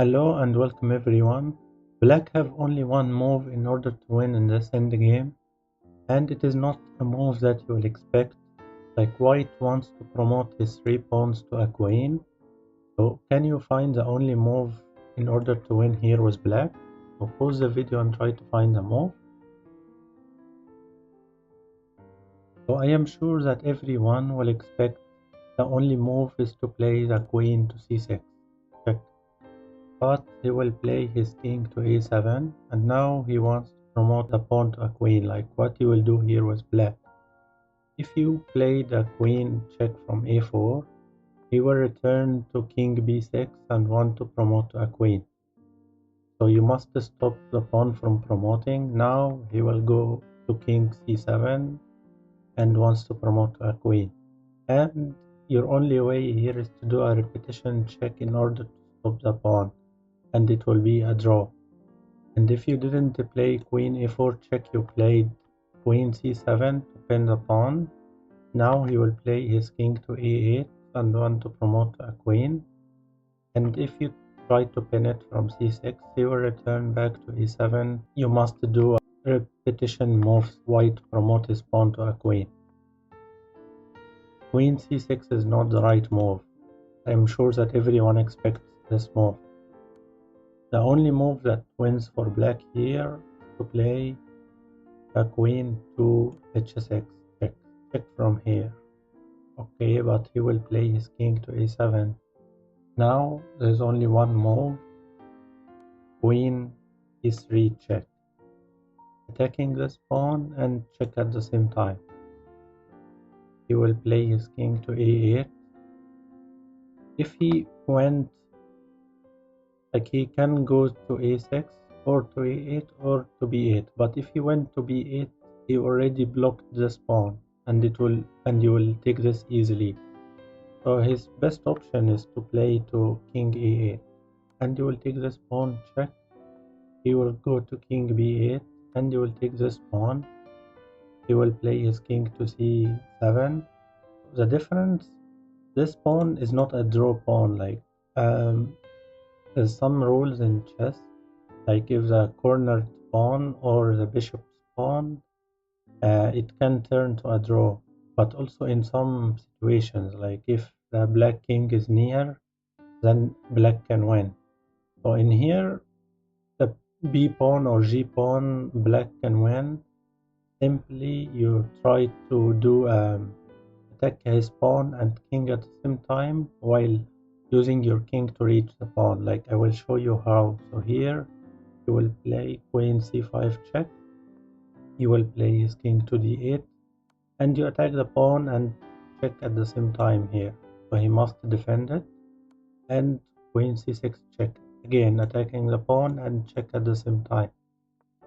Hello and welcome everyone. Black have only one move in order to win in this endgame, and it is not a move that you will expect. Like white wants to promote his 3 pawns to a queen. So can you find the only move in order to win here with black? So pause the video and try to find the move. So I am sure that everyone will expect the only move is to play the queen to c6. Check. But he will play his king to a7, and now he wants to promote the pawn to a queen, like what you will do here with black. If you play the queen check from a4, he will return to king b6 and want to promote to a queen. So you must stop the pawn from promoting. Now he will go to king c7 and wants to promote to a queen. And your only way here is to do a repetition check in order to stop the pawn, and it will be a draw. And if you didn't play queen a4 check, you played queen c7 to pin the pawn. Now he will play his king to a8 and want to promote a queen. And if you try to pin it from c6, he will return back to e7. You must do a repetition moves white to promote his pawn to a queen. Queen c6 is not the right move. I am sure that everyone expects this move. The only move that wins for black here is to play a queen to h6 check. Check from here. Okay, but he will play his king to a7. Now there's only one move. Queen e3 check. Attacking this pawn and check at the same time. He will play his king to a8. If he went, like he can go to a6 or to a8 or to b8, but if he went to b8, he already blocked this pawn, and you will take this easily. So his best option is to play to king a8, and you will take this pawn check. He will go to king b8, and you will take this pawn. He will play his king to c7. The difference, this pawn is not a draw pawn. Like there's some rules in chess, like if the cornered pawn or the bishop's pawn, it can turn to a draw. But also in some situations, like if the black king is near, then black can win. So in here, the b pawn or g pawn, black can win. Simply you try to do attack his pawn and king at the same time while using your king to reach the pawn. Like I will show you how. So here you will play queen c5 check. You will play his king to d8, and you attack the pawn and check at the same time here. So he must defend it, and queen c6 check. Again attacking the pawn and check at the same time.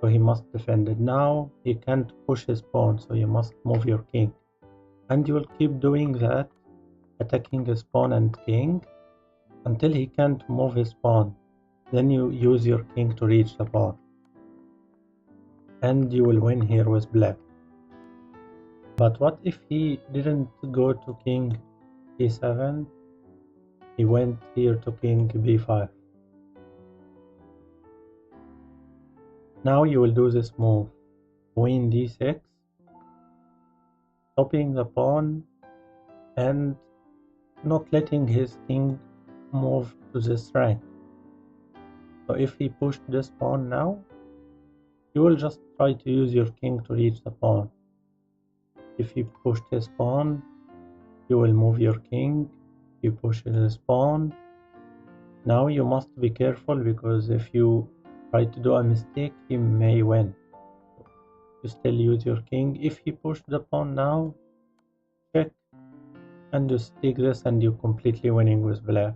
So he must defend it. Now he can't push his pawn, so you must move your king. And you will keep doing that, attacking his pawn and king, until he can't move his pawn. Then you use your king to reach the pawn. And you will win here with black. But what if he didn't go to king e7? He went here to king b5. Now you will do this move. Queen d6, stopping the pawn and not letting his king move to this rank. So if he pushed this pawn now, you will just try to use your king to reach the pawn. If he pushed his pawn, you will move your king. He pushes his pawn. Now you must be careful, because if you try to do a mistake, he may win. You still use your king. If he pushed the pawn now, check, and just take this and you're completely winning with black.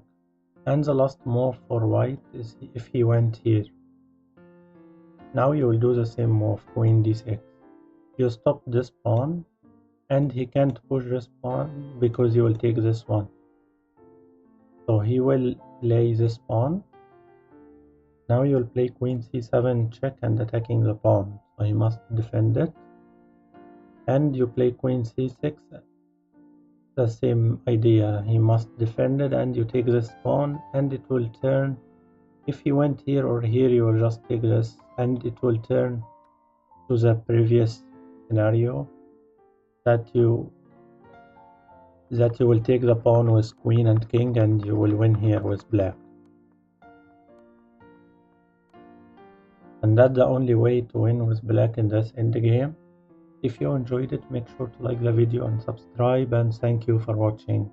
And the last move for white is if he went here. Now you will do the same move, queen d6. You stop this pawn, and he can't push this pawn because he will take this one. So he will lay this pawn. Now you will play queen c7 check and attacking the pawn. So he must defend it. And you play queen c6. The same idea. He must defend it, and you take this pawn, and it will turn If you went here or here, you will just take this and it will turn to the previous scenario that you will take the pawn with queen and king and you will win here with black. And that's the only way to win with black in this endgame. If you enjoyed it, make sure to like the video and subscribe, and thank you for watching.